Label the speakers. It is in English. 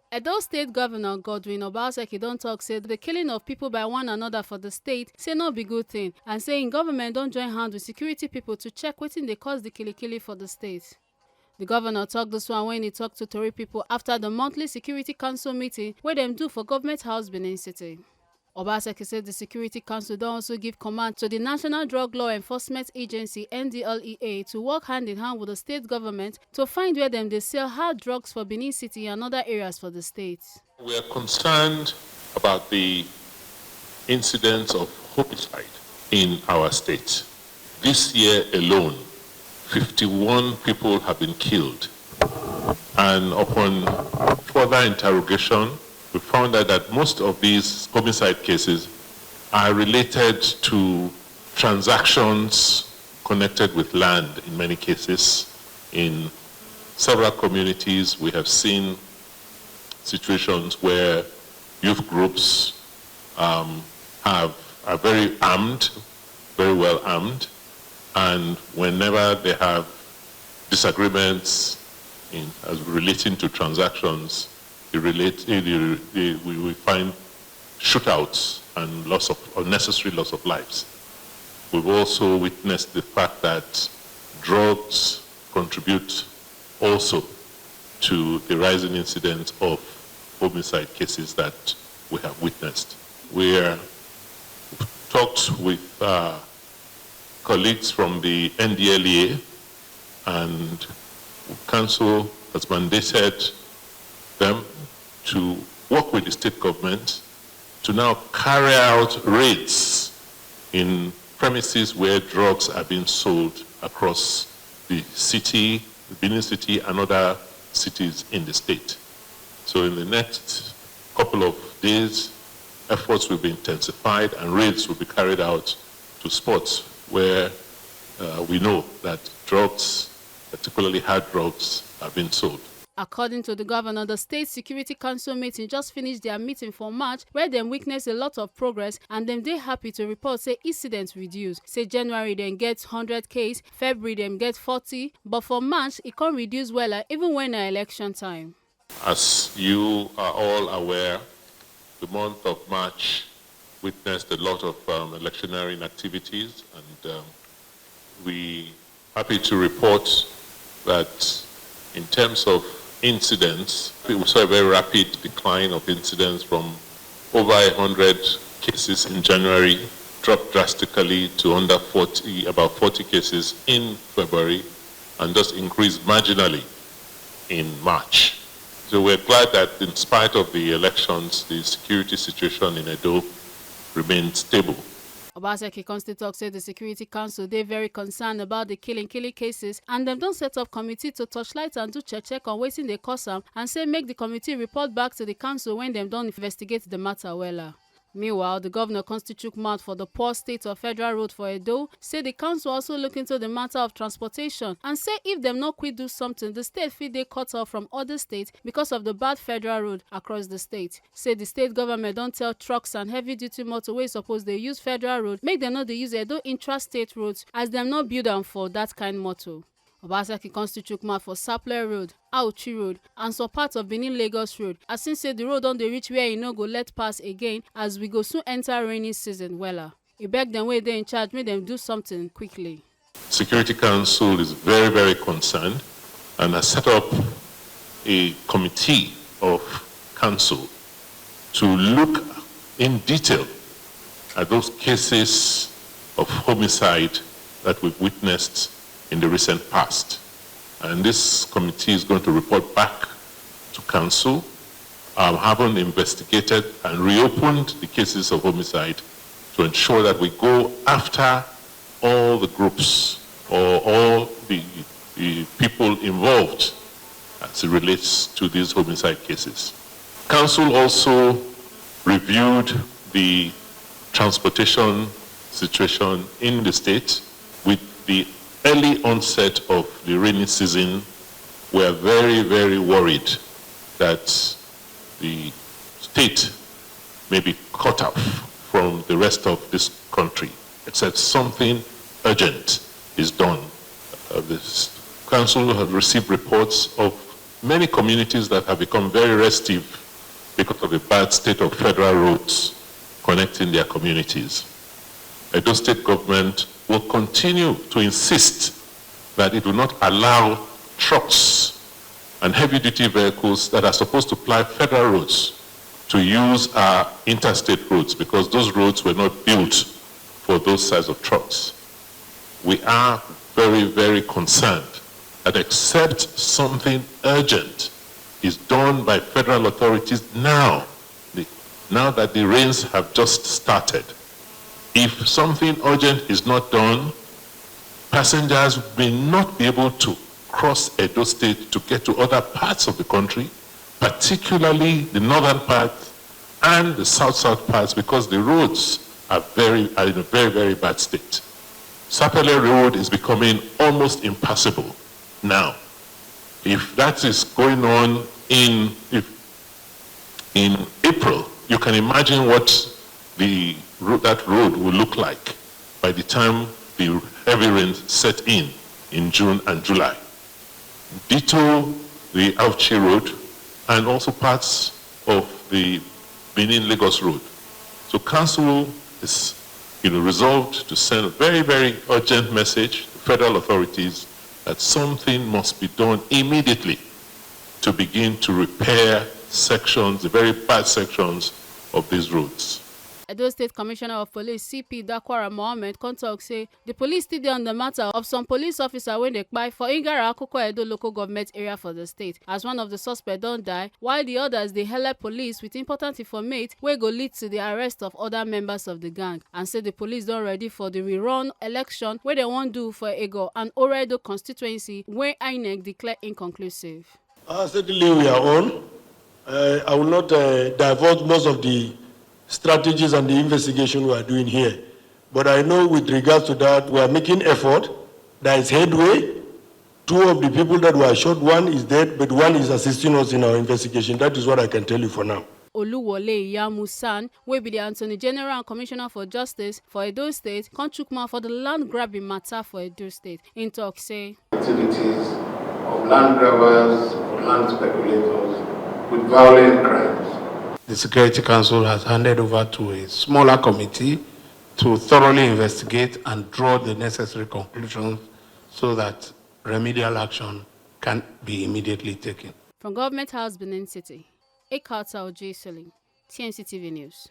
Speaker 1: Edo State Governor Godwin Obaseki don tok say the killing of people by one another for the state say no be good thing, and say im government don join hand with security people to check wetin dey cause the kili for the state. The governor tok dis one wen e tok to tori pipo after the monthly Security Council meeting wey dem do for Government House, Benin City. Obaseki said the Security Council don also give command to the National Drug Law Enforcement Agency (NDLEA) to work hand in hand with the state government to find where dem dey sell hard drugs for Benin City and other areas for the state.
Speaker 2: We are concerned about the incidence of homicide in our state. This year alone, 51 people have been killed, and upon further interrogation, we found out that most of these homicide cases are related to transactions connected with land in many cases. In several communities, we have seen situations where youth groups are very armed, very well armed, and whenever they have disagreements as relating to transactions, we find shootouts and unnecessary loss of lives. We've also witnessed the fact that drugs contribute also to the rising incidence of homicide cases that we have witnessed. We've talked with colleagues from the NDLEA, and Council has mandated them to work with the state government to now carry out raids in premises where drugs are being sold across the city, Benin City, and other cities in the state. So in the next couple of days, efforts will be intensified and raids will be carried out to spots where we know that drugs, particularly hard drugs, are being sold.
Speaker 1: According to the governor, the State Security Council meeting just finished their meeting for March, where dem witness a lot of progress, and dem dey happy to report say incidents reduce. Say January dem get 100 case, February dem get 40, but for March e come reduce wella even when na election time.
Speaker 2: As you are all aware, the month of March witnessed a lot of electioneering activities, and we happy to report that in terms of incidents, we saw a very rapid decline of incidents from over 100 cases in January, dropped drastically to under 40, about 40 cases in February, and just increased marginally in March. So we're glad that in spite of the elections, the security situation in Edo remains stable.
Speaker 1: Obaseki Constitute said the Security Council dey very concerned about the killing cases, and dem don set up committee to touchlight and do check on wetin dey cause am, and say make the committee report back to the council when dem don investigate the matter wella. Meanwhile, the governor constitute mouth for the poor state of federal road for Edo, say the council also look into the matter of transportation, and say if dem no quick do something, the state fit dey cut off from other states because of the bad federal road across the state. Say the state government don tell trucks and heavy-duty motor wey suppose dey use federal road make dem no dey use Edo intra-state roads, as dem no build am for that kind motor. Obaseki constitute mouth for Sapele Road, Auchi Road, and some parts of Benin-Lagos Road, as since say the road don dey reach where e no go let pass again, as we go soon enter rainy season wella. E beg dem wey dey in charge make dem do something quickly.
Speaker 2: Security Council is very, very concerned and has set up a committee of council to look in detail at those cases of homicide that we've witnessed in the recent past. And this committee is going to report back to council, having investigated and reopened the cases of homicide to ensure that we go after all the groups or all the people involved as it relates to these homicide cases. Council also reviewed the transportation situation in the state. With the early onset of the rainy season, we are very, very worried that the state may be cut off from the rest of this country, except something urgent is done. The council has received reports of many communities that have become very restive because of the bad state of federal roads connecting their communities. Edo State government will continue to insist that it will not allow trucks and heavy-duty vehicles that are supposed to ply federal roads to use our interstate roads, because those roads were not built for those size of trucks. We are very, very concerned that except something urgent is done by federal authorities now that the rains have just started, if something urgent is not done, passengers may not be able to cross Edo State to get to other parts of the country, particularly the northern part and the south-south parts, because the roads are in a very, very bad state. Sapele Road is becoming almost impassable now. If that is going on in April, you can imagine what that road will look like by the time the heavy rains set in June and July. Ditto the Auchi Road and also parts of the Benin-Lagos Road. So council is resolved to send a very, very urgent message to federal authorities that something must be done immediately to begin to repair sections, the very bad sections of these roads.
Speaker 1: Edo State Commissioner of Police CP Dakwara Mohammed talk say the police still dey on the matter of some police officer when they kpai for Ingara Akoko Edo local government area for the state, as one of the suspects don't die, while the others they help police with important information wey go lead to the arrest of other members of the gang, and say the police don't ready for the rerun election where they won't do for Ego and Oredo constituency where INEC declare inconclusive.
Speaker 3: Certainly we are on. I will not divulge most of the strategies and the investigation we are doing here. But I know with regards to that, we are making effort. There is headway. 2 of the people that were shot, 1 is dead, but 1 is assisting us in our investigation. That is what I can tell you for now.
Speaker 1: Oluwole Yamusan, will be the Attorney General and Commissioner for Justice for Edo State, Konchukma for the land grabbing matter for Edo State. In talk say,
Speaker 4: activities of land grabbers, of land speculators with violent crimes. The Security Council has handed over to a smaller committee to thoroughly investigate and draw the necessary conclusions so that remedial action can be immediately taken.
Speaker 1: From Government House, Benin City, Ekata Oji Selim, TMC TV News.